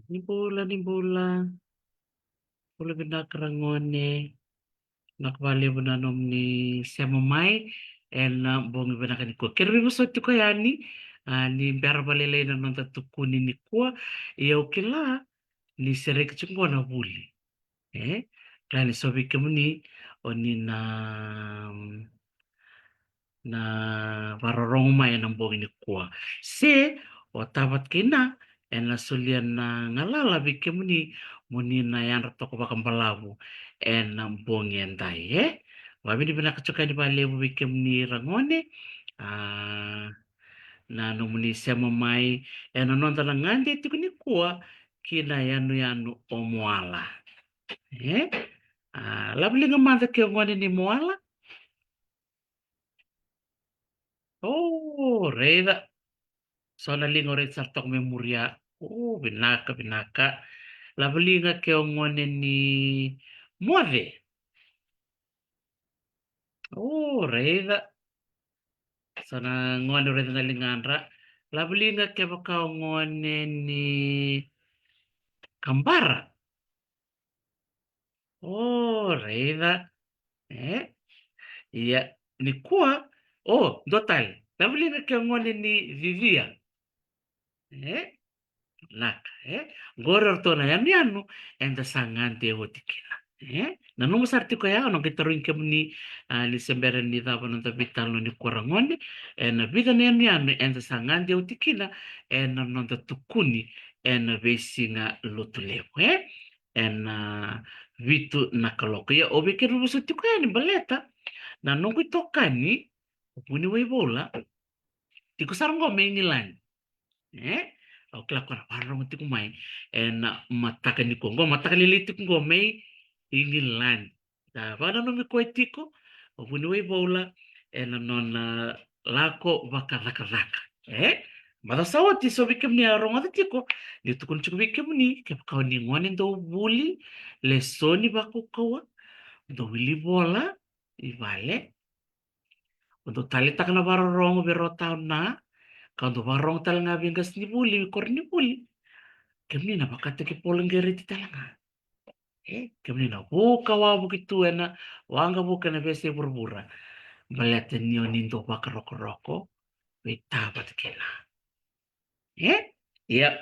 Nimbola, pula binakarangone, nakbali bunanom ni Semamay, and bongi binakani ko. Kero mo sa ko yani, ni berbalele na nang tatukuni ni ko, iya okila, ni serek chungo na buli. Kaya ni sobi kemo ni, o ni na varorongma ya ng bongi ni ko. Se, o tabat kina, en la sulian na ngalala bikem ni muni na yan rato ko bakang balabu en ang bongi anday wabi di pinakachuka di balebu bikem ni rangone ah na no muni sema mai en anon talangande tiku ni kuwa kina yanu yanu omuala eh labli ngamanda ke ngone ni moala oh reda sona lingo red sartok memoria oh binaka binaka labalinga ke ngone ni muave. Oh, reda. Sana ngone reda na lingandra. Labalinga ke baka ngone ni kambara. Oh, reda. Eh, iya ni kuwa. Oh, total. Labalinga ke ngone ni vivia. Eh, naka. Goror to na yan yanu. Enda sangante hotikila. Nanong sarti ko ya no gitaruin ke ni li sembere ni dava no vital no ni korangone na vida ne miano en sangan de utikina en no tukuni en vesinga lotulevo en vitu nakaloko ya obeke rubuso tiko ya ni baleta na nongo tokani upuni webola tiko sarango mengilan au kila kona parang tiko mai en mataka ni kongo mataka lili tiko ngomei ingilan vana no mi koetiko ovuni wei bola ena nona lako vaka raka raka mada sawa ti so bikem ni aronga tiko ni tukun chuku bikem ni ke kau ni ngone ndo buli le soni baku kawa ndo wili bola i vale ndo tali takna baro rongo bero tau na kau ndo barong tal ngabingas ni buli kor ni buli kemni na bakate ke polengere ti talanga kemina buka wa begitu ena wanga buka na bese burbura balete nio nindo baka roko roko wita bat kila iya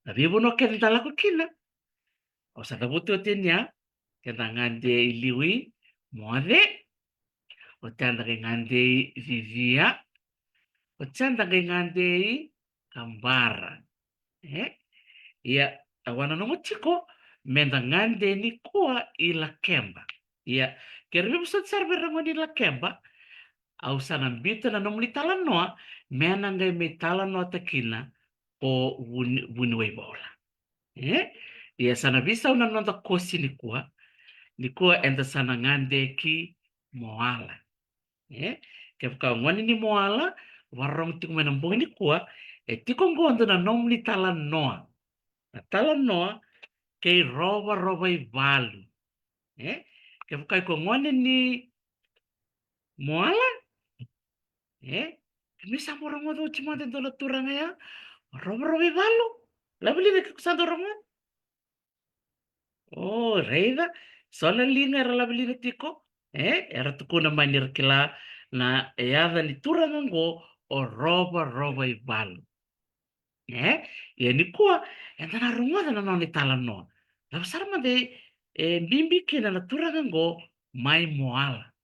tapi buno ken tala ko kila o sa buto tenya kena ngande iliwi moade o tanda ke ngande vivia o tanda ke ngande kambara iya awana no chiko menda ngande ni kuwa ila kemba iya kerbi busat sarbe rango ni la kemba au sana bita na nomli talan noa mena ngai me talan noa takina o wunwe bola ia sana bisa una nonta kosi ni kuwa enda sana ngande ki moala ke ka ngwani ni moala warong tiku mena mbongi ni kuwa tiko ngondo na nomli talan noa na talan noa ke roba roba i valu ke ka ko ngwani ni moala misa morang mo do chima den dola turanga ya robo robo valo la beli de kusando romo oh reida sola linga era la beli de tiko era tuku na manir kila na ya ni turanga ngo o robo robo valo ya ni kuwa enda na romo na no ni tala no la sarma de bimbi kina na turanga ngo mai moala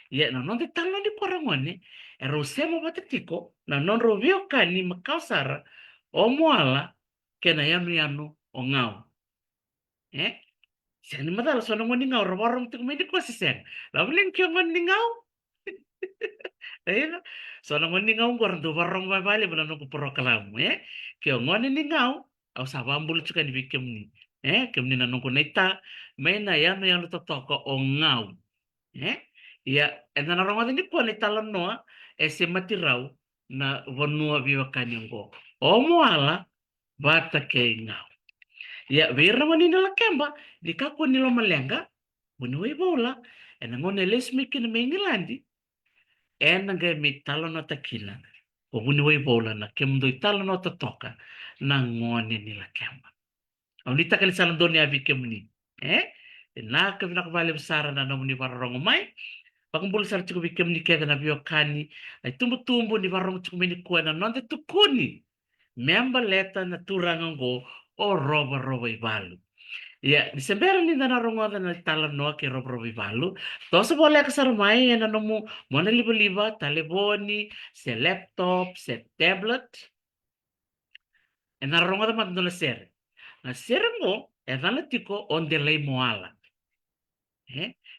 ya na non de talo di korangone ero semo batetiko na non rovio kani makausara o moala kena yanu yanu o ngau eh sen madala sono ngoni ngau roborong tu medi ko sisen la blen kyo ngoni ngau eh sono ngoni ngau ngor do barong ba bale bla no pro kalam kyo ngoni ni ngau au sabambul chuka ni bikem ni kemni na nongko neta mena yanu yanu totoko o ngau eh ia ena na ronga ni ko ni talan noa ese matirau na vonua viva kanyongo o moala bata ke ngau ia vera mani na kemba di kako ni lo malenga bunui bola ena ngone les mikin mengilandi ena ga mi talan na takila o bunui bola na kemdo talan na totoka nangone nila kemba. Aunita kali salang doni avi kemni. Na ka vina vale besar na namuni varong mai. Pakumbul sar chuku kemni keda na biokani. Ai tumbu ni varong chuku mini kuana nonde tukuni. Memba leta na turangango o roba ivalu. Ya, disembera ni na rongoda na tala no ke roba ivalu. Tosa boleh kasar mai na nomu mona liba telefoni, se laptop, se tablet. E na rongoda mandona ser. Na sermo e dana tiko onde lei moala.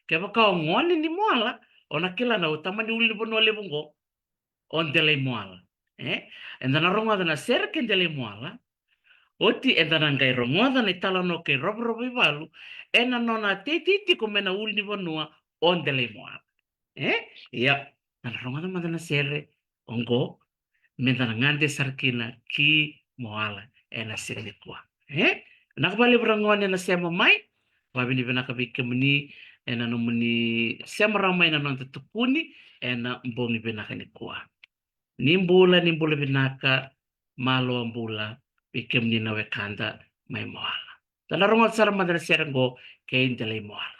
Ke baka ngone ni moala ona kila na utama ni uli bono le bongo onde lei moala. E na rongoda na ser ke onde lei moala. Oti e dana ngai rongoda na tala no ke roba ivalu e na nona titi ko mena uli bonua onde lei moala. Ya, na rongoda mandona ser ongo mendana ngande sarkina ki moala e na sirni kwa. Nakabali berangone na sema mai, wabini benakabi kemni ena nomuni sema ramai na nonte tupuni ena mbongi benakani kwa. Nimbula benaka malo ambula bikemni na wekanda mai moala. Tana rongot sara madana serengo ke indele moala.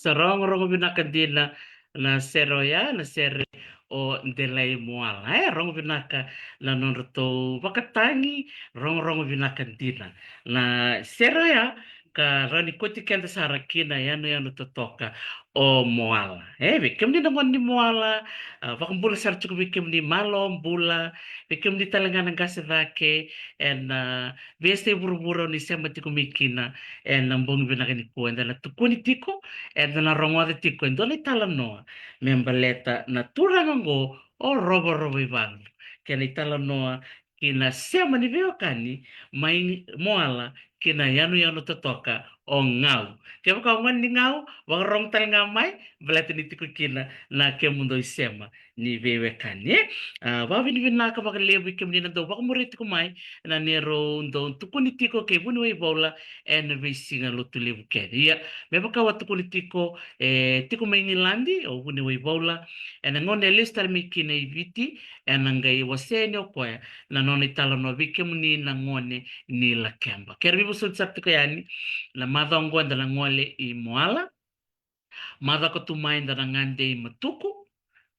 sa rongo vinakadina na sero ya na sere o ndelay moala rongo vinaka na nonroto wakatangi rongo vinakadina na sero ya ka rani koti kenda sarakina yano totoka o moala vikem ni namon ni moala wakambula sarchuku vikem ni malo mbula vikem ni talangana gase vake en veste buru ni sema tikumikina en nambong vinakani ko en na tukuni tiko en na rongo de tiko en dole talanoa membaleta na turango o robo ivan kena talanoa kina sema ni veokani mai moala kina yanu totoka o ngau. Kaya ka man ni ngau, wang rong tal nga mai, balata ni tiku kina na ke mundo isema ni vewe kani. Wa vin na ka lebu kem ni ndo wak murit ko mai na nero ndo tukuni tiko ke bunu we bola en we singa lo tu lebu ke. Ya, me baka wa tukuni tiko tiko mai ni landi o bunu we bola en ngone listal mi kina viti en ngai wasenyo ko na non italo no vikem ni na ngone ni la kemba. Ker vivo sul sapti ko yani la madongo anda la ngole I moala mada ko tumai anda ngande I matuku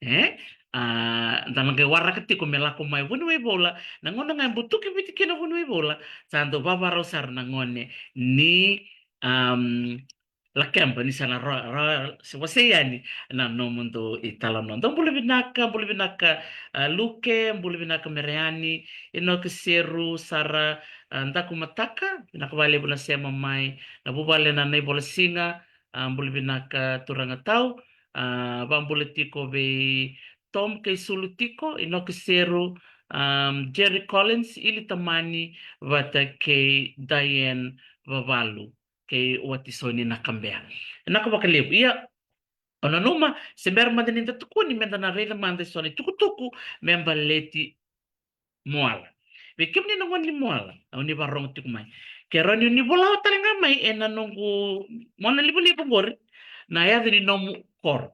eh dan ngai warra ketiko melako mai wuni we bola na ngona ngai butuki biti kina wuni we bola sando baba rosar na ngone ni la kemba ni sana se você yani na no mundo itala no então bule binaka luke bule binaka mereani ino seru sara ndaku mataka binaka vale bula sema mai na bubale na nei bola singa bule binaka turanga tau bambule tiko be tom ke sulu tiko ino seru Jerry Collins ili tamani vata ke Diane Vavalu ke wati soni nakambea nakabakalebu ia ona numa se ber madani tukuni menda na reda manda soni tuku memba leti moala ve kimni no ngoni moala au ni barong tiku mai ke roni ni bola talenga mai ena nongu mona libu gori na ya ni nomu kor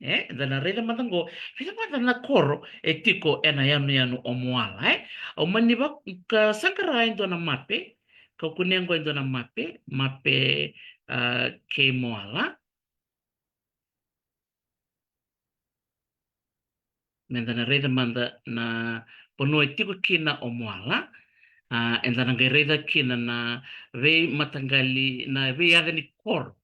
dana reda matango vila manda na koro tiko ena yanu o moala au mani ba ka sankara indo na mape ka kunengo indo na mape ke moala menda reda manda na pono tiko kina o moala endana ngai reda kina na ve matangali na ve adani kor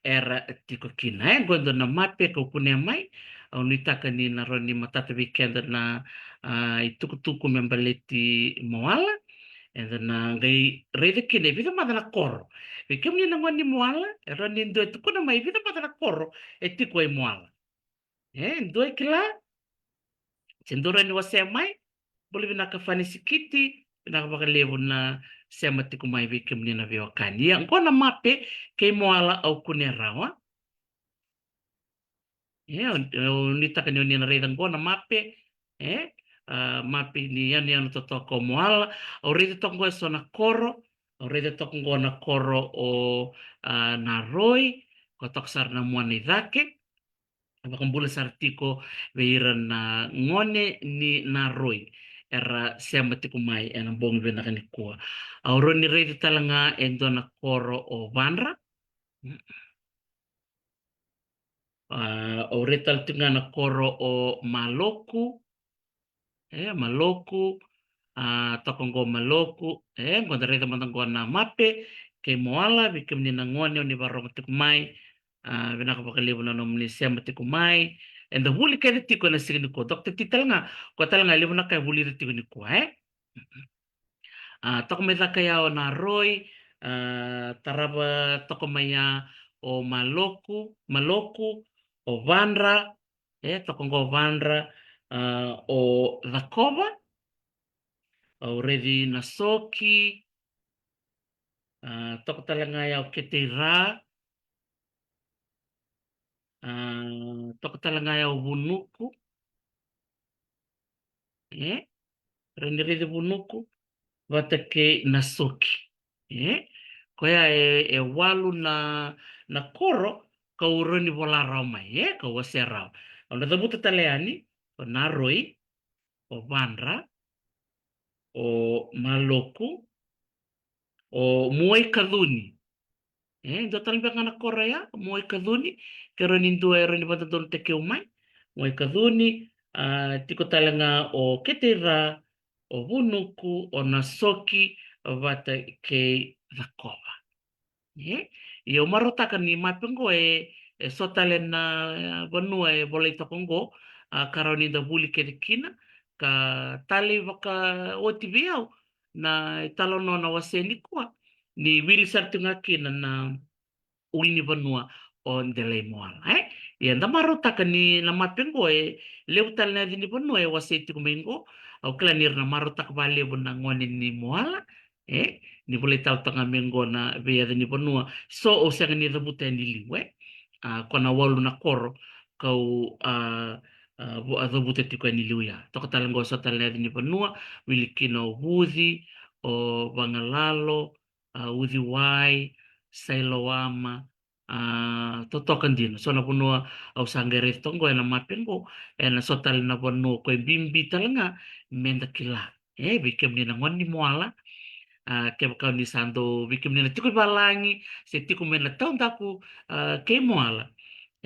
era tiko kina gondo na mape ka kune mai au nitaka ni na roni matata weekend na ituku membaleti moala endana ngai reda kina vida madana kor ve kemni na ngoni moala roni ndo tuku na mai vida madana kor tiko e moala ndo kila Sendora ni wase mai boleh binaka fani sikiti binaka bakalevo na sema tiku mai vike mnina viwakani ya ngona mape ke moala au kune rawa nitaka ni unina reida ngona mape mape ni yani totoko moala au reida toko na koro au reida toko ngona koro o naroi kotok sarna muani dhake Bakambula sartiko veiran na ngone ni naroi era sema tiku mai ena bong vena kani kua. Auro ni reiti talanga endo na koro o vanra. Aure tal tinga na koro o maloku. Maloku. Tokongo maloku. Ngoda reiti matango na mape. Ke moala bikim ni na ngone o ni barong tiku mai. Vinaka pakalibu na nomni sema tiku mai. And the huli kaya tiko na sige niko. Dokter tital nga. Ko tal nga libo na kaya huli na tiko niko. Toko may kaya o na roy. Taraba toko maya o maloku. O vanra. Toko ngo vanra. O dhakoba. O redi na soki. Toko talanga ya o ketira. Toko talanga ya o bunuku. Renderede bunuku. Vatake na soki. Koya walu na koro ka uroni vola rau mai. Ka wase rau. Ona tabuta taleani. O naroi. O vanra. O maloku. O muai kaduni. Ndo talibangana Korea mo ikadhuni kero ni ndua ero ni batadon teke umai mo ikadhuni tiko talanga o ketera o vunuku o nasoki vata ke vakova. Yo marotaka ni mapengo sotale na vanua volei tokongo karoni da vuli kedikina ka tali vaka otivi au na talono na waseni kwa ni wili sartunga kina na ulini vanua o ndelei moala. Ia nda marotaka ni na mapengo leu tali na dini vanua waseti kumengo au kila nir na marotaka va levu na ngoni ni moala. Ni boleh tahu tengah minggu na biaya ni benua so o sanga ni rebuta ni liwe kona walu na koro kau bu rebuta tiko ni liwe ya to kata lengo so tala ni benua wilikino wuzi o bangalalo wuzi wai sailoama to tokan din so na benua au sangere tongo na mapengo na so tala na benua ko bimbi talanga menda kila bikem ni na ngoni moala ke kau ni sando bikim ni tiku balangi se tiku mena tau taku ke moala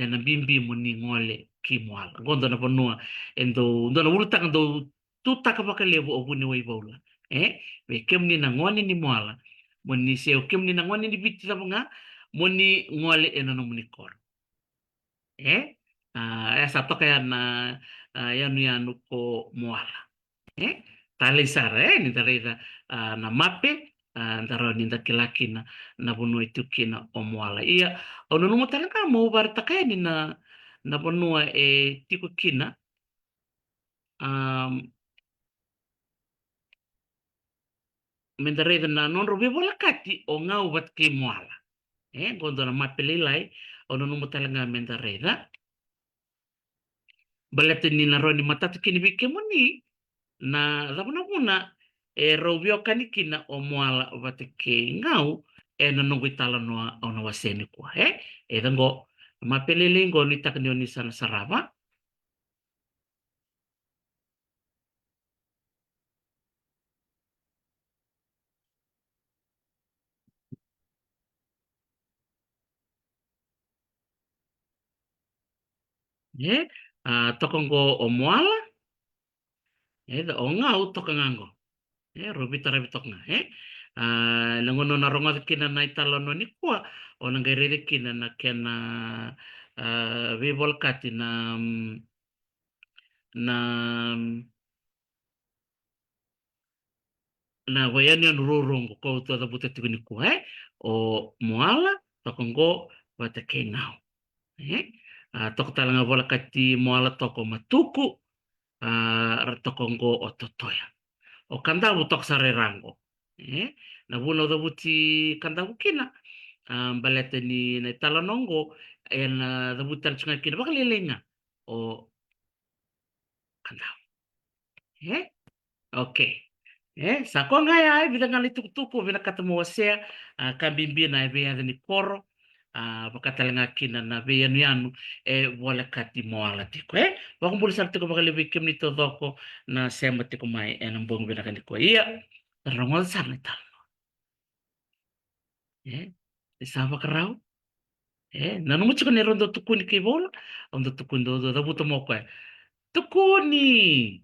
na bimbi mo ni ngole ki moala gondo na ponua endo na ulutak ndo tu taka pakalevo o buni wai bola bikim ni na ngone ni moala mo ni se o kim ni na ngone ni biti nga mo ni ngole no mo ni kor esa toka ya na yanu ko moala tale sara ni tareda na mape ndaro ni ndakilaki na bonua itukina o moala ia ono no motalanga mo bartaka ni na bonua tiku kina mendareda na non robe bola kati o ngau bat ke moala gondo na mape lelai ono no motalanga mendareda balete ni na roni matatu kini bike moni na zabuna rovio kanikina o moala vateke ngau na nungu itala noa ona waseni kwa dango mapelele ngo ni takni oni sana sarava tokongo o moala da o ngau tokangango robita rabitok nga nangono na ronga kina na itala no ni kwa ona ngerere kina na kena vivol kati na wayani on rorongo ko to da buta tiguni ko o moala tokongo wata kenao toko talanga vola kati moala toko matuku tokongo o totoya o kandavu tok sarerango na vuno da buti kandavu kina balete ni na talanongo na da butar chunga kina bakalelenga o kandavu okay sako ngaya ai bila ngali tuku bila ketemu wasea kabimbi na be ni koro bakatalenga kina na be yanu wala kati moala tiko wakumbuli sarti ko bakale bikim ni todoko na sema tiko mai enambong bila kani ko iya rongol sarni tal isava karau nanu mucho ne rondo tukuni ke bola ondo tukundo do buto moko tukuni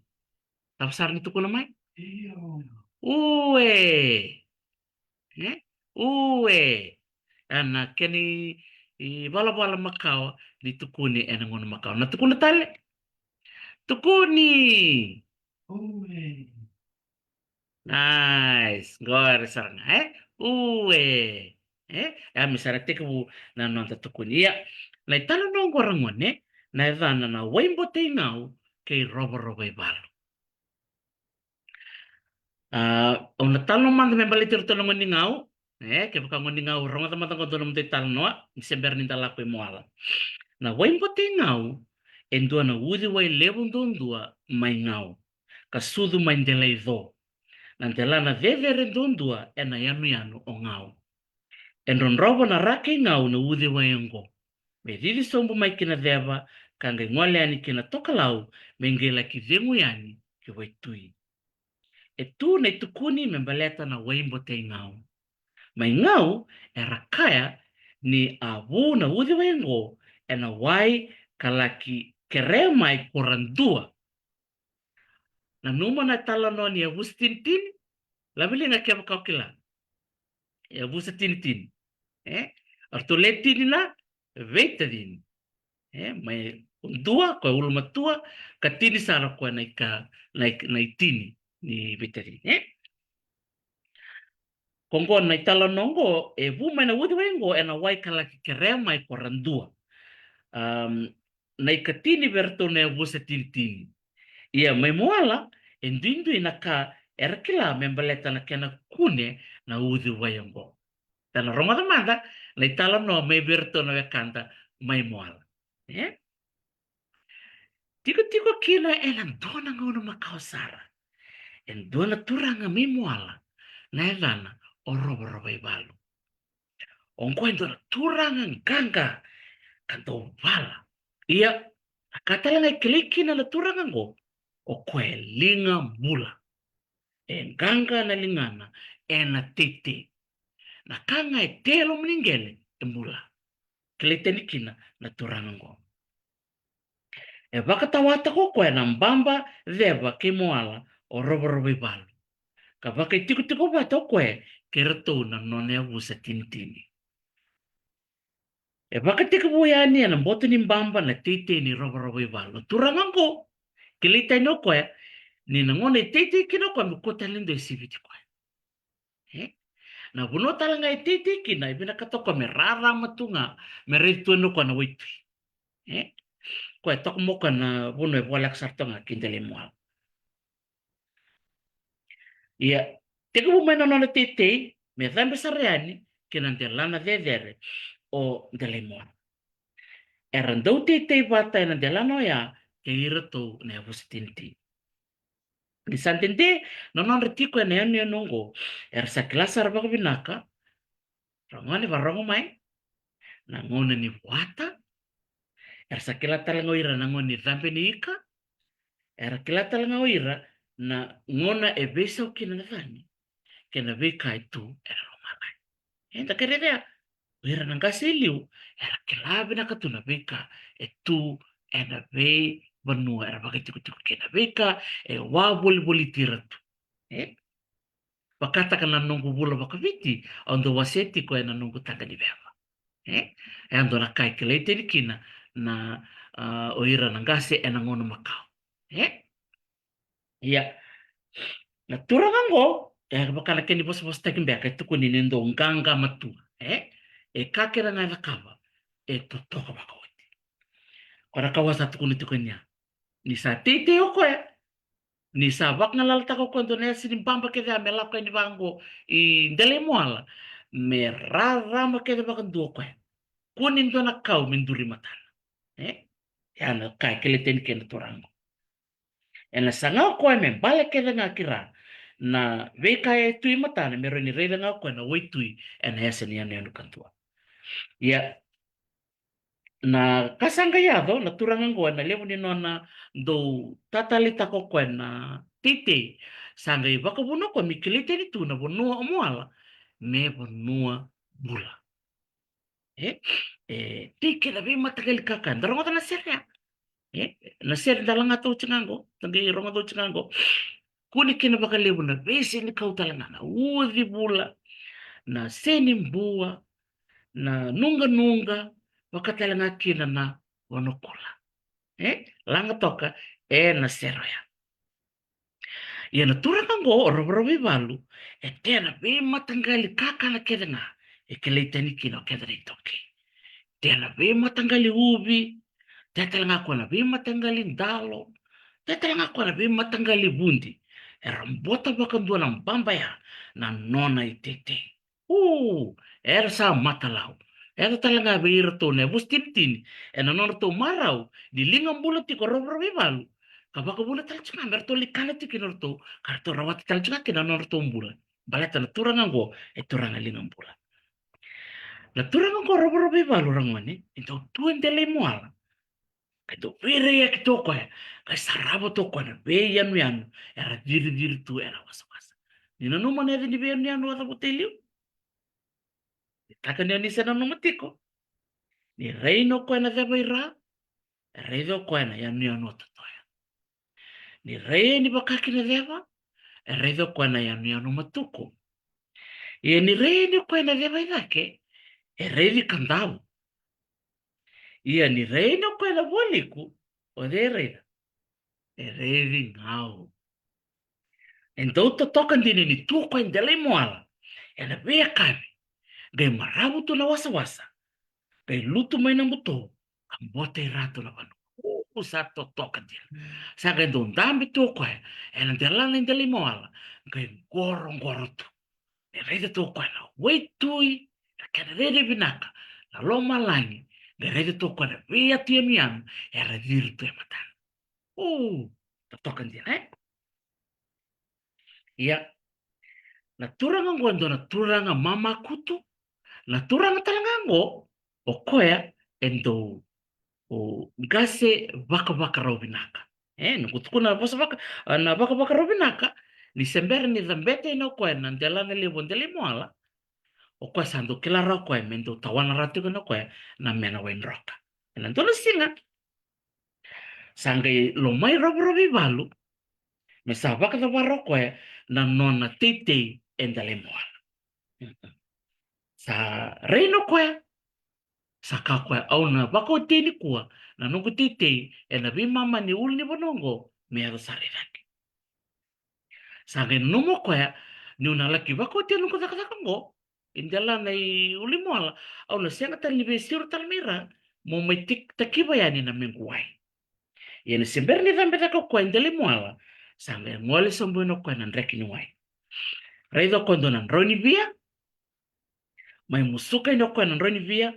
tapsar ni tukuna mai Uwe. Uwe. Ana keni i bala makau ni tukuni ena ngono makau. Na tukuni tale. Tukuni. Uwe. Nice. Gore saranga Uwe. Misara teku na nonta tukuni ya. Na italo no gorangone na evana na wimbo te ngau kei robo ibalo. Ona talo manda me bali tiro tolo ngoni ngau ke baka ngoni ngau ronga tama tanga tolo mte talo noa isember ni tala ko moala na waimbo te ngau endua na udi wai levo ndondua mai ngau ka sudu mai ndelei vo na ndela na vevere ndondua ena yanu o ngau endon robo na rake ngau na udi wai ngo me vivi sombo mai kina veva kanga ngole ani kina tokalau mengela ki vengu yani ki wai tui tu na tukuni membaleta na waimbo te ngau. Mai ngau rakaya ni avu na udhi wengo ena wai kalaki keremai korandua. Na numa na talano ni avu tintin, labili na kia makakila. Avu tintin. Artoletin na vetadin. Mai undua ko ulmatua katini sara ko na itini ni vetadin. Kongko na italo nongo mai na udhi wengo ena wai kalaki keremai korandua. Na ikatini verto ne avu tintin. Ia mai moala enduindu inaka erkila membaleta na kena kune na udhi wayango. Tana romadamanda na itala no mai verto na wekanta mai moala. Tiko kina elang dona ngono makausara. En dona turanga mai moala na elana orobo ibalu. Ongko en dona turanga nganga kanto vala. Ia akatalanga kilikina na turanga ngo o kwe linga mula. Enganga na lingana ena tete. Na kanga telo mningele mula. Kilitenikina na turango. Vakatawata ko kwe na mbamba dheva kimoala o robo ibalu. Kavaka tiko bata kwe kerato na none avusa tintini. Vakatiko buyani na mboto ni mbamba na tete ni robo ibalu. Turango kiliteno kwe ni nangone tete kino kwa mkota lindo isiviti kwa. Na buno talanga tete kina ibina katoko merara matunga meretu no kwa na witu. Kwa tok moka na buno e bolak sartonga kindele moal. Ia teko bumena no tete me dhambe sareani kina ndelana dedere o ndele moal. Erandou tete bata na ndelano ya ke irato na avusitinti. Di santente non retiko ene ene nongo sa klasa rabak binaka rangone barongo mai na ngone ni wata sa kilata langoira na ngone dhambe ni ika kilata langoira na ngona ebesa ukina nadhani kena veka itu romana enda keredea wira nangasiliu kilabi na katuna veka itu ena ve benua bakati kutu kena veka wa boli tiratu bakata kana nungu bula bakaviti ondo waseti ko ena nungu tanga di bema ando na kai kelete dikina na oira nangase ena ngono makau iya na turangango bakala keni bos takin beka itu kuni nendo nganga matu kakera na kaba totoka bakawati kora kawasa tukuni tukunya ni sa tete oko ni sabak ngalalta ko Indonesia ni bamba keda melaka ni bango i ndele moala me rara ma keda bakan duo ko kunin do na kau minduri matana yana kai keleten ken torango ena sanga ko me bale keda ngakira na veka tu matana me reni rele ngako na witui ena yesen yana yanu kantua ya na kasanga yado na turangango na levo ni nona do tatalita ko na tite sanga i baka buno ko mikilite ni tu na bonua moala me bonua bula tike na be matagal kakan darongo na serya na ser dalanga to chingango tangi rongo to chingango kuni kina baka levo na bese ni kau talanga na uzi bula na seni mbua na nunga wakatalanga kina na wanokula langa toka na seroya yana turangango robo balu tena be matangali kakala kedanga keleitani kino kedari toki tena be matangali ubi tetalanga kona be matangali ndalo tetalanga kona be matangali bundi rambota bakandu na mbamba ya na nona itete sa matalau talanga beirto ne bustintin non to marau di lingam bulat ti korobro balu kabaka bulat talcanga merto likana ti kinorto karto rawat talcanga kina norto bulat balata na turangango turanga lingam bulat na turangango robro balu rangone into tuendele moala kaito vire ya kitoko ya kai sarabo to kona be yanu era diri tu era wasa nina numa ne ni be yanu wasa botelio taka ni anisana no matiko. Ni rei no koe na dheva i rā, rei dho koe na ianu ianu tatoia. Ni rei ni bakaki na dheva, rei dho koe na ianu ianu matuko. E ni rei ni koe na dheva i dhake, rei di kandau. Ia ni rei no koe na woliku, o dhe reida, rei di ngau. Então totoka ndini ni tu koe ndele moala, na vea kame, gai marabu tu na wasa-wasa, gai lutu mai na muto, kambota i rato na vanu. Sa totoka ndina. Sa gai ndondambi tu koe, na ndelana ndele moala, gai goro tu. E reida tu koe na wei tui, kena rere vinaka, na loma langi, gai reida tu koe na vea tu mianu, ra diri tu matana. Totoka ndina, Ia, na turanga ngondo na turanga mama kutu, na turanga talangango, o koea endo o gase vaka robinaka. Nukutuku na vaka robinaka, ni sembere ni zambete no koe na ndelana levo ndele moala, o koe sandu kilara koe mendo tawana ratu no koe na mena wen roka. Na ndono singa, sangai lo mai robi valu, me sa vaka da varo koe na nona titei endele moala. Sa reino koe, sa ka koe au na wako tini kua, na nungu titei, na vi mama ni uli ni bonongo, me ado sa riraki. Sa nge numo koe, ni una laki wako tini nungu zakazakango, indela na i uli moala, au na sianga tali ni besiru talmira, mo mai takiba yani na menguai. Ia ni sember ni dhambe tako koe indele moala, sa nge ngole sombo ino koe na nreki ni wai. Reido koe ndo na nroni via, mai musuka ino koe na nroni via,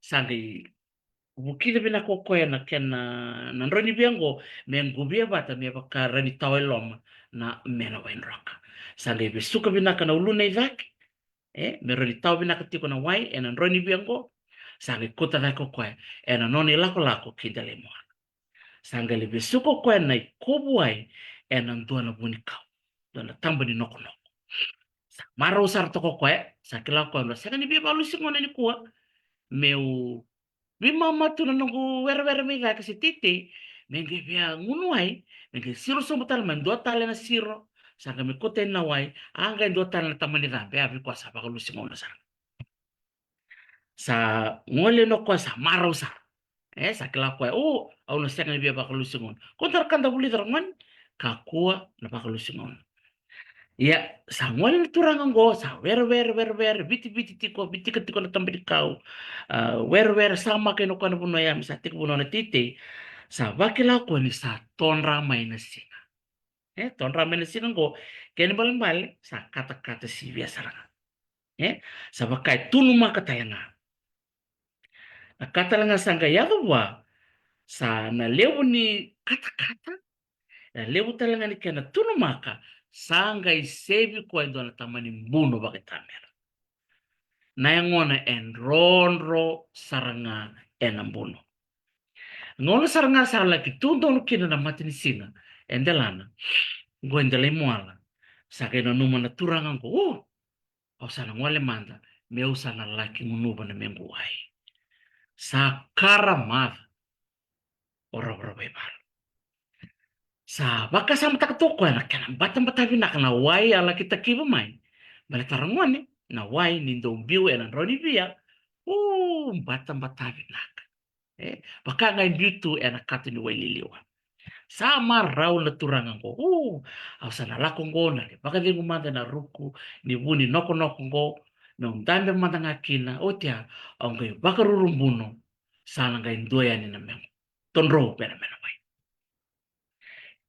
sa nge bukida bina ko koe na kena na nroni via ngo, me ngubia bata me baka rani tawe loma na mena wain roka. Sa nge besuka bina ka na uluna i dhaki, me rani tawe bina ka tiko na wai, na nroni via ngo, sa nge kuta dhako koe, na noni lako kindale moa. Sa nge le besuka koe na i kobu ai, na ndua na buni kau, ndua na tamba ni noko. Sa mara usar toko koe, sa kila koe, sa ni bia balu singone ni kua, meu vi mama tu na nungu wera me ga kasi titi, menge via ngunu ai, menge siro so mutal man do tale na siro, sa ka me kote na wai, anga do tale na tamani dhambe, avi kwa sa baka lusi ngona sa. Sa ngole no kwa sa mara usar. Sa kila koe, au na seka ni bia baka lusi ngona. Kontar kanda buli tarangan, ka kua na baka lusi ngona. Ia, sa ngole na turanga ngo, sa wera, biti tiko na tambi di kau, wera sama kaya no kana puno ya, misa tiko puno na titi, sa wakila ko ni sa tonra mai na singa. Tonra mai na singa ngo, kaya ni bali, sa kata-kata si biasa ranga. Sa wakai tunu maka tayanga. Na kata langa sanga yagawa, sa na lewu ni kata-kata, na lewu talanga ni kaya na tunu maka, sanga isevi kwa ndo na tamani mbuno baki tamera. Na yangona enronro saranga enambuno. Ngono saranga sala ki tundo no kina na matini singa, endelana, ngo endele moala, sa kena numa na turanga ngo, au sana ngole manda, me usana laki munuba na mengu ai. Sa kara madha, ora bebal. Sa baka sama takatoko na kena bata na kana wai ala kita kiba mai. Bale tarangone na wai ni ndo biu na roni via. Bata naka. Baka ngai biu tu na katu ni wai liliwa. Sama rau na turanga ngo. Au sana lako ngo na baka vingu manda na ruku ni wuni noko ngo na undambe manda ngakina. Tia au ngai baka rurumbuno sana ngai ndoya ni na mengu. Tonro pera mena wai.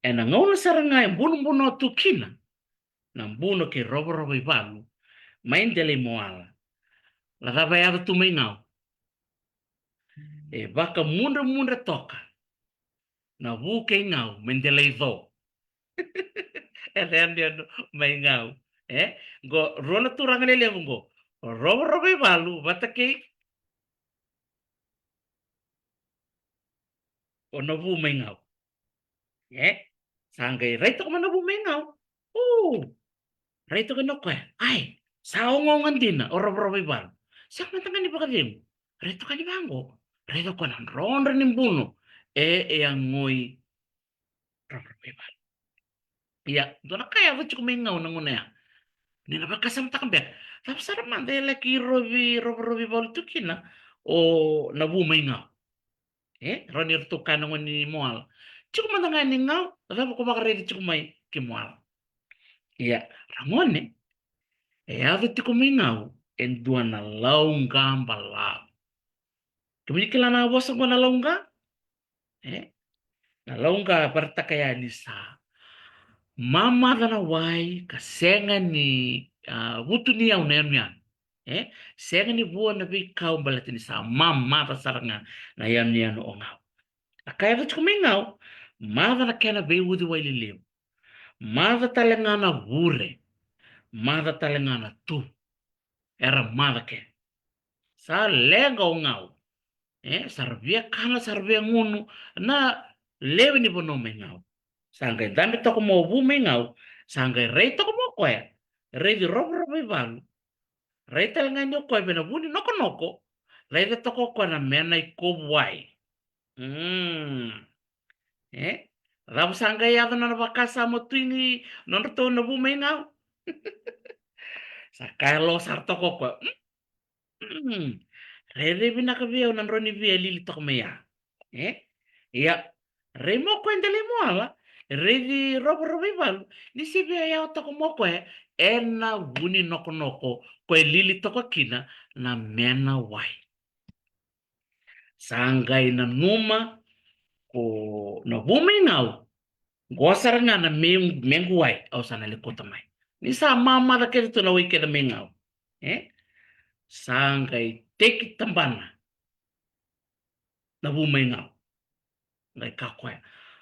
Na ngauna saranga mbuno tu kina, na mbuno ke robo i valu, maindele moala. La dava ya tu mai ngau. Baka munda toka. Na wuke ngau, mendele i vo. Leandia mai ngau. Go rona turanga le levo go. Robo i valu, vata ke o na vu mai ngau. Sangai reito ko na vu mai ngau. Reito ko no ko. Ai, sa ongongan din na, o robo i valu. Siya matanga ni bakadim. Reto ka ni bango. Reto ko nan ronda ni mbuno. E angoi robrobibal. Ya, dona kaya vuci kumenga una ya. Nina bakasam takambek. Tapi sara mande laki robrobibal tu kina. O nabu menga. Roni rtukan ngoni moal. Cukup matanga ni ngau. Tapi ko bakaredi cukup mai ki moal. Ya, ramone. Ave ti kumengau. En duana launga balau. Kemudian kilana bosa gua na launga. Eh, na launga bertakaya nisa. Mama dana wai kasenga ni wutu ni au nemian. Senga ni bua na bi kau balatini sa mama ta saranga na yan yan o ngau. Akaya tu kumengau. Mada na kena be wudu wai liliu. Mada talengana wure. Mada talengana tu. Era mada ke. Sa lega o ngau. Sarvia kana sarvia ngunu na lewe ni bono mengau. Sangkai dami toko mo bu mengau. Sangkai rei toko mo koe. Rei di robo robo i balu. Rei talenga nyo koe bena buni noko noko. Rei de toko koe na mena i kobuai. Eh? Rabu sangkai yado na bakasa mo tuini nono to na bu mengau. Sakai lo sar toko koe. Rei bina ka via unan roni via lili toko meya. Iya, rei mo kwenda le moala, rei di robo robo ivalu, ni si via ya toko mo kwe, ena wuni noko noko, kwe lili toko kina, na mena wai. Sangai na numa, ko na bumi ngau, gosara nga na mengu wai, au sana le kota mai. Ni sa mama da kere tu na wike da mengau. Sangai teki tambana, na bumi ngau. Ngai kakwe.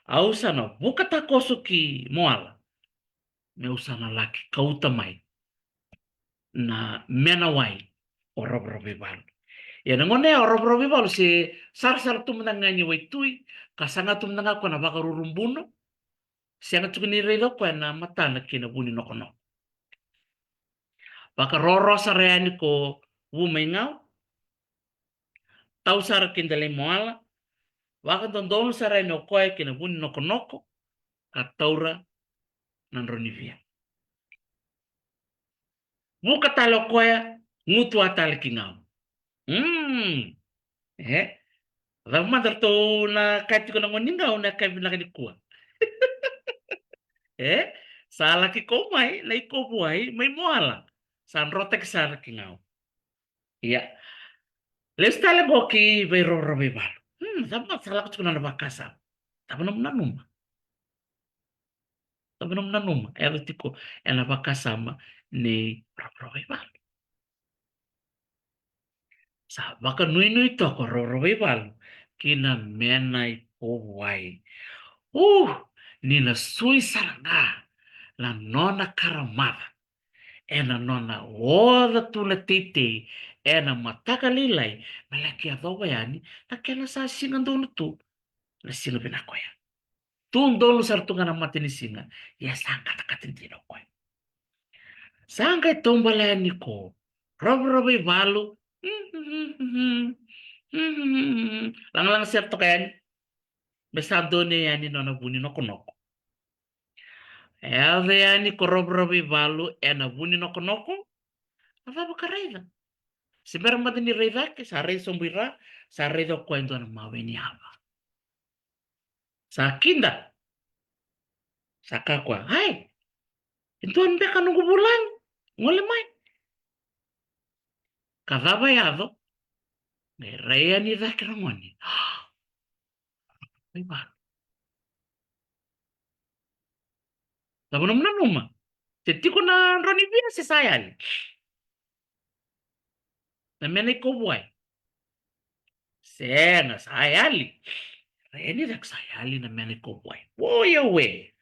Au sana buka takoso ki moala. Me usana laki kauta mai na mena wai o robrobi balu. Ya nangone o robrobi balu si sar tu menangani wai tui kasanga tu menanga ko na baka rurumbuno sianga tukuni redo ko na mata na kina buni nokono. Baka roro sareani ko wumengau tau sara kindale moala baka tondonu sareani o koe kina buni nokonoko kataura nanronivia. Buka talo koya ngutu atale kingau. Ramada to na kati ko na ngoninga na kabi na kinikua. Sala ki ko mai na iko buai mai moala. San rotek sar kingau. Iya. Lestale boki vai roro vai bar. Sama sala ko na bakasa. Tabanam nanuma. Tabanam nanuma. Ela tiko ela bakasa ma ni roro vai bar. Sa baka nui nui to ko roro vai bar. Kina menai po buai. Nina sui saranga la nona karamada. Ena nona oda tula tete. Ena mataka lilai. Malaki adhawa yani. Nakela sa singa dolo tu. La singa binakoya. Tung dolo sartunga na matini singa. Ya sangka takatintino koy. Sangka tombala niko. Robo balu. Lang siya to kaya. Besado niya yani nona buni noko noko. Ave yani korobrobi balu ena buni noko noko. Ava bakaraiva. Sibera madani reiva ke sa rei sombira sa rei do kwento na maweni ava. Sa kinda. Sa kakwa. Hai. Itu ande kanungu bulan. Ngole mai. Kadaba yado. Ne rei ani da kerangoni. Ai ba. Tabanum na numa. Teti ko na roni bia si sayali. Na mena ikobuai. Sena sayali. Reni dak sayali na mena ikobuai. Woya we.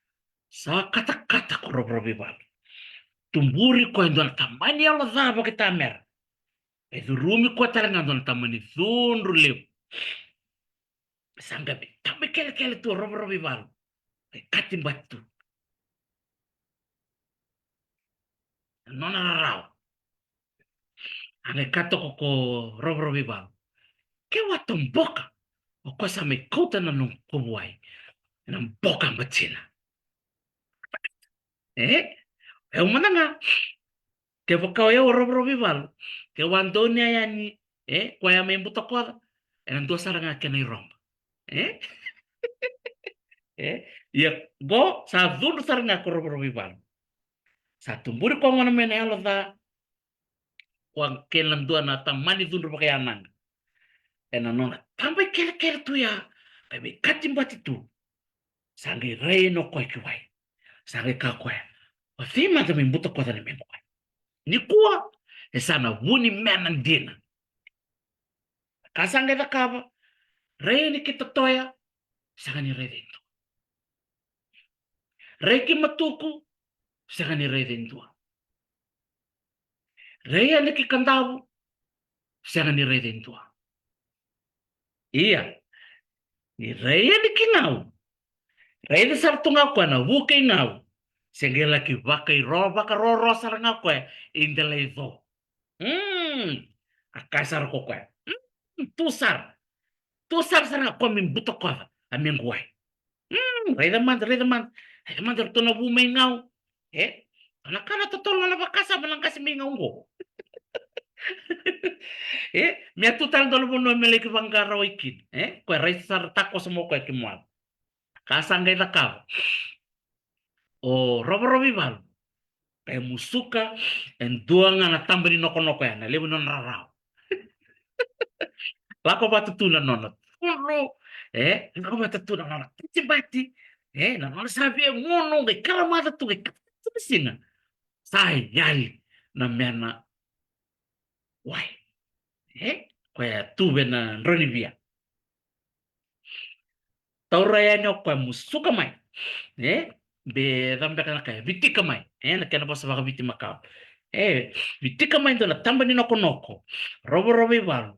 Sa kata-kata ko robrobi balu. Tumburi ko indon tamani ala dhaba kita mer. Rumi ko talaga indon tamani dhunru leo. Sangabi. Tambi kele tu robrobi balu. Katim batu. Nona rao. ane kato ko robo ba ke wa tomboka o ko sa me kota na nung kubuai na boka mbatina e umana nga ke voka o robo ba ke wandoni yani kwa ya membuta kwa ena ndo saranga ke na romba eh ia go sa zulu saranga ko robo ba sa tumburi ko ngona mena alo da kwa kelan dua na tamani zundu pakai anang ena nona tambai kele kele tu ya kabe katimbati tu sange rei no koi kiwai sange ka koi o thima te mimbuta kota ni membo ni kuwa e sana wuni mena dina kasange da kaba rei ni kita toya sanga ni rei dentro rei ki matuku sanga ni rei dentro rei ani ki kandavu sanga ni rei dentro iya ni rei ani ki ngau rei de sartunga kwa na wuke ngau sengela ki vaka ro saranga kwa indela izo akasar ko kwa tusar tusar saranga kwa mimbuto kwa amenguai rei da man to na bu mai ngau ana kana to tolo na bakasa balang kasi mai ngau ngo mi atutal dolo no mele ki vangara ikin kwa rei sar tako mo kwa ki mo kasanga da ka o robo bal kaya musuka en duanga na tambari noko ya na lebu non rarao lako batu tuna nono furo lako batu tuna nono bati na nono sabi ngono ke karamata tu ke singa sai yai na mena wai kaya tuve na roni via taura ya no kwa musuka mai be dambe kana kaya vitika mai na kana basa baka vitima ka vitika mai ndo na tambani noko robo ibalu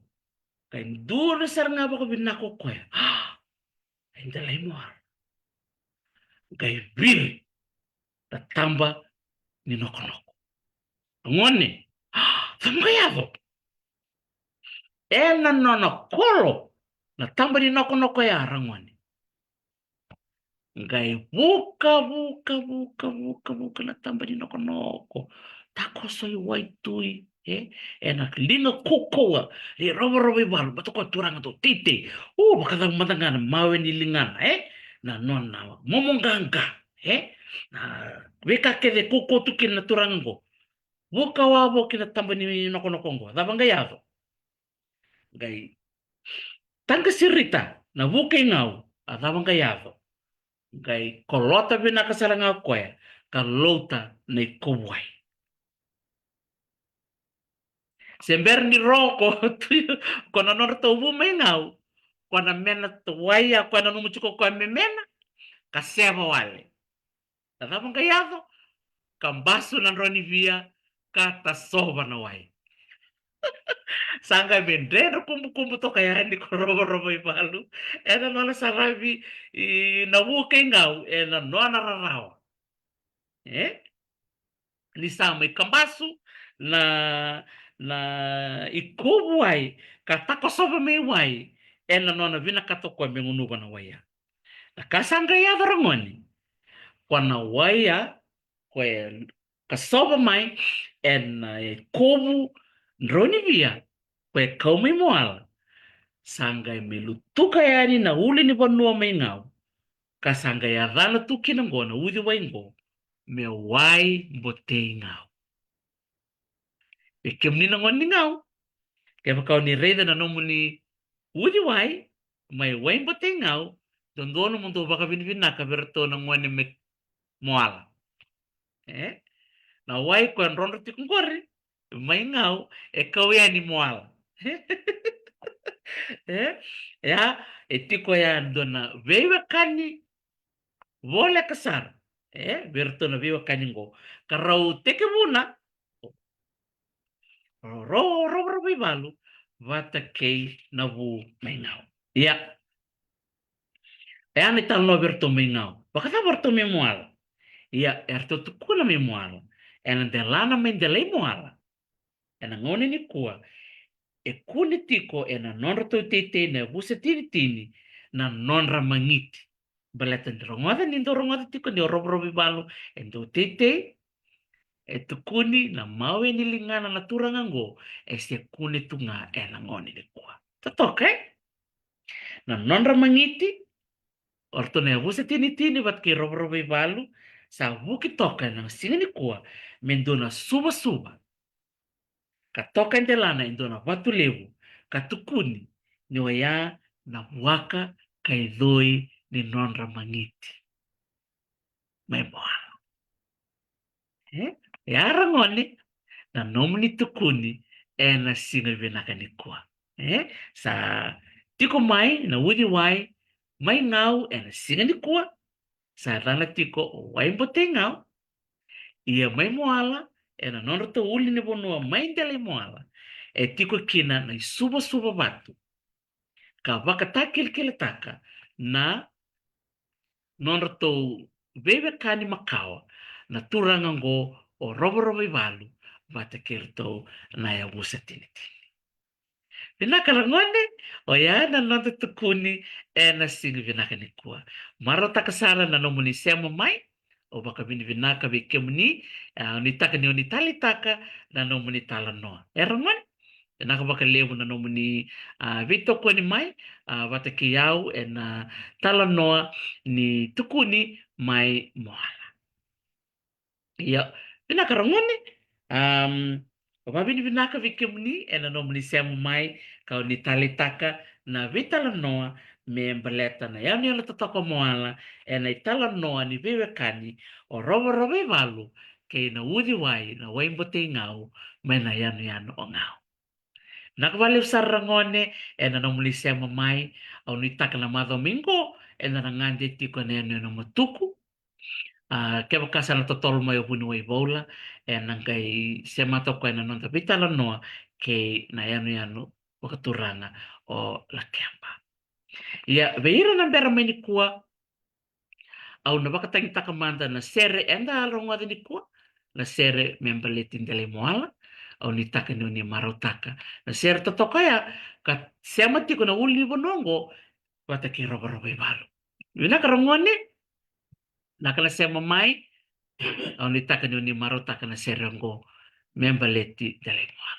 kaya duro sar nga bako binako kaya ainda lai moar kaya bir tatamba ni noko ngone famgayado ena nono kolo na tamba ni noko ya rangone ngai buka na tamba ni noko tako soi waitui ena linga kukoa robo balu bato ko turanga to tite baka matangana mawe ni lingana na nona momonganga na weka ke de kuko tukin na turango buka wabo kina tamba ni noko ngo dabanga yado gai tanga sirita na buka ngau adabanga yado gai kolota bina kasaranga koe kalota ne kowai sember ni roko tu kona norto bu mengau kona mena tuwaya kona numuchuko kwa memena kasema wale adabanga yado kambasu na roni via kata soba na wai sanga bendero kumbu toka yani robo ibalu ena nona sarabi na wuke ngau ena nona rarawa ni sama ikambasu na ikubu ai katako soba me wai ena nona vina kato kwa mengunuba na waya na kasanga ya varangoni kwa na waya kwa kasoba mai ena ikubu ndroni via kwe kaumi moala sangai melutuka yani na uli ni vanua mai ngau kasanga ya dhana tukina ngona uthi waingo me wai mbotei ngau kemnina ngoni ngau kepa kau ni reida na nomu ni uthi wai mai wai mbotei ngau dondono muntu baka vinvina ka berto na ngoni me moala na wai kwa nrondo tikungori mai ngau kau yani moala ya etiko ya dona veiwa kani vole kasar berto na veiwa kani ngo karau teke buna ro balu vata kei na vu mengau ya ani tal no berto mengau bakata berto memoal ya erto tukuna memoal en de lana men de lemoal ena ngone ni kua e kune tiko ena nonra tau teitei na vusa tini na nonra mangiti. Baleta ni rongoda ni ndo rongoda tiko ni orobi balu endo teitei e tukuni na mawe ni lingana na turanga ngo e se kune tunga ena ngone ni kua. Tatok na nonra mangiti orto na vusa tini bat ke robi balu sa vuki toka na singa ni kua mendona suba katoka ndelana indona watu levu katukuni nyoya na waka kaidhoi ni nonra mangiti meboa yara ngone na nomni tukuni ena singa venaka ni kua sa tiko mai na wudi wai mai ngau ena singa ni kua sa rana tiko wai mbote ngau ia mai moala ena nonra to uli ni bonua mai ndele moala e tiko kina na suba batu ka wakatakil taka na nonra to bebe kani makawa na turanga ngo o robo balu bata kirto na ya busa tiniti. Vinaka rangone o ya na nonra tukuni e na singi vinaka ni kua. Maro takasara na nomuni sema mai o baka vinaka vikemuni unitaka ni unitali taka na nomuni tala noa. Rangone naka baka lewu na nomuni vito koni mai wata ki yau e na tala noa ni tukuni mai moala. Ia, vinaka rangone, wabini vinaka vikemuni e na nomuni semu mai kau ni tali taka na vitala noa me mbaleta na yau ni ala tatoko moala e na itala noa ni vivekani o robo valu ke na udi wai na waimbote ngau me na yanu o ngau. Nakavali usarangone e na nomuli sema mai au ni taka na madomingo e na ngande tiko na yanu na matuku ke wakasa na totolo mai o hunu wai bola e nangai sema toko e na nonta vitala noa ke na yanu wakaturanga o la kempa. Ia, veira na bera mai ni kua au na wakatangi takamanda na sere enda alongwada ni kua na sere membaletin dele moala au ni taka ni marotaka na sere totoka ya ka sema tiko na uli bonongo wata ki roba balu wina karongone na kala sema mai au ni taka ni marotaka na sere ngo membaleti dele moala.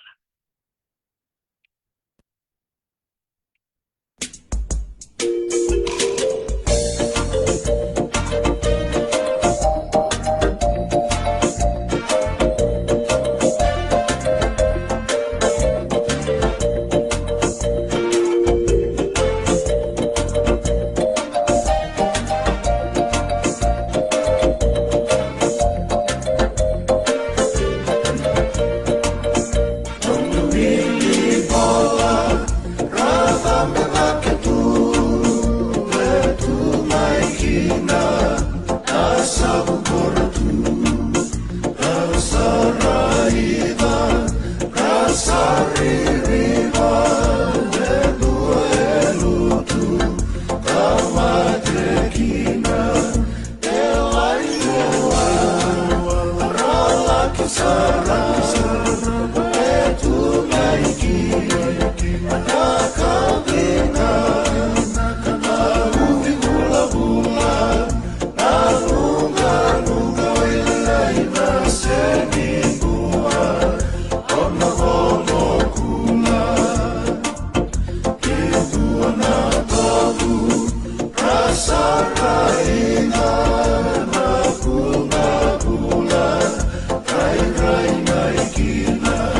Rai, rai, rai, kina.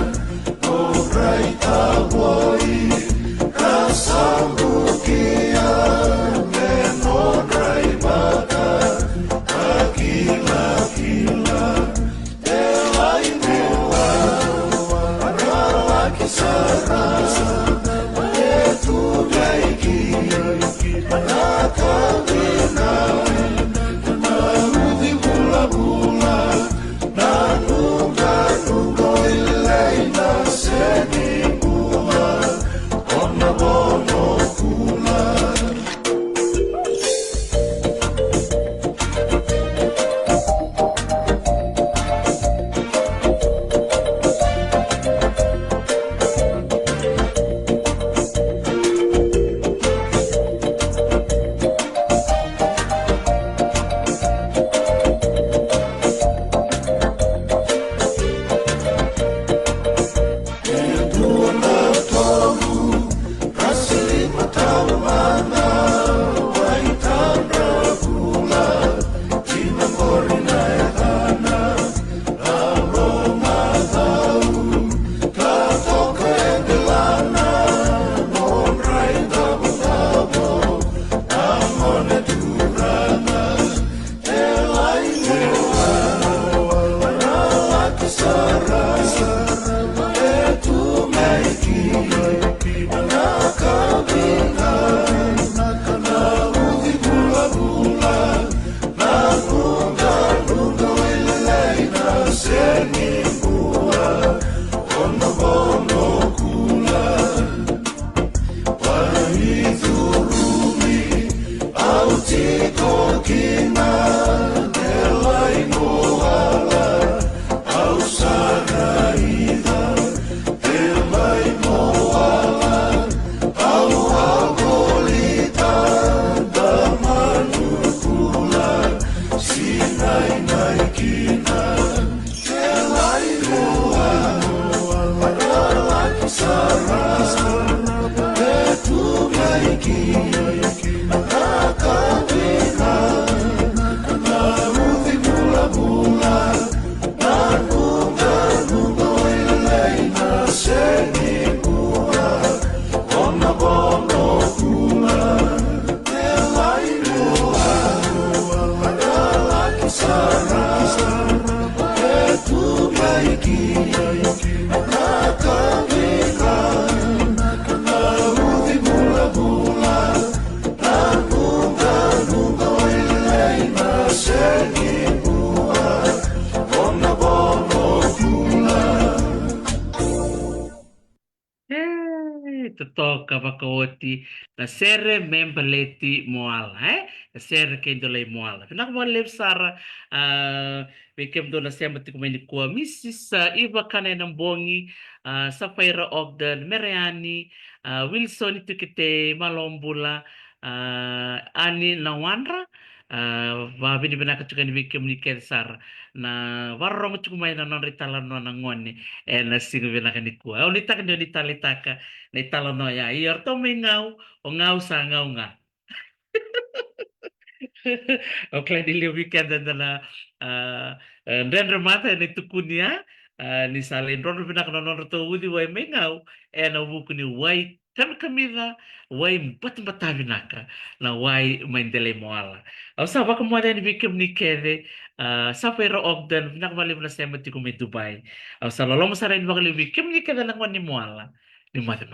Totoka Vakawati na Sere Membaleti Moala, Na Sere Kendolay Moala. Pinakamalip Sara, Wikem do na Semati kumeni kuwa Mrs. Iva Kanay ng Bongi, Safaira Ogden, Meriani, Wilson Itukite Malombula, Ani Nawandra, binibinaka chuka ni Wikem ni Sara na warong chukumay na nanritala no nangoni na singo binaka ni kuwa. Ulitaka ni unitalitaka na italo no ya iyor to mingaw o ngaw sa ngaw nga. O kaya dili weekend na den remata ni tukunya ni salin ron pinakanonon to udi way mingaw na buku ni way kan kamida way bat naka na way maindele moala. O sa baka mo ni bikim ni kede sa pero ogden pinakamalim na semati ko may Dubai. O sa lolo mo sa rin baka bikim ni kede lang ni moala ni mata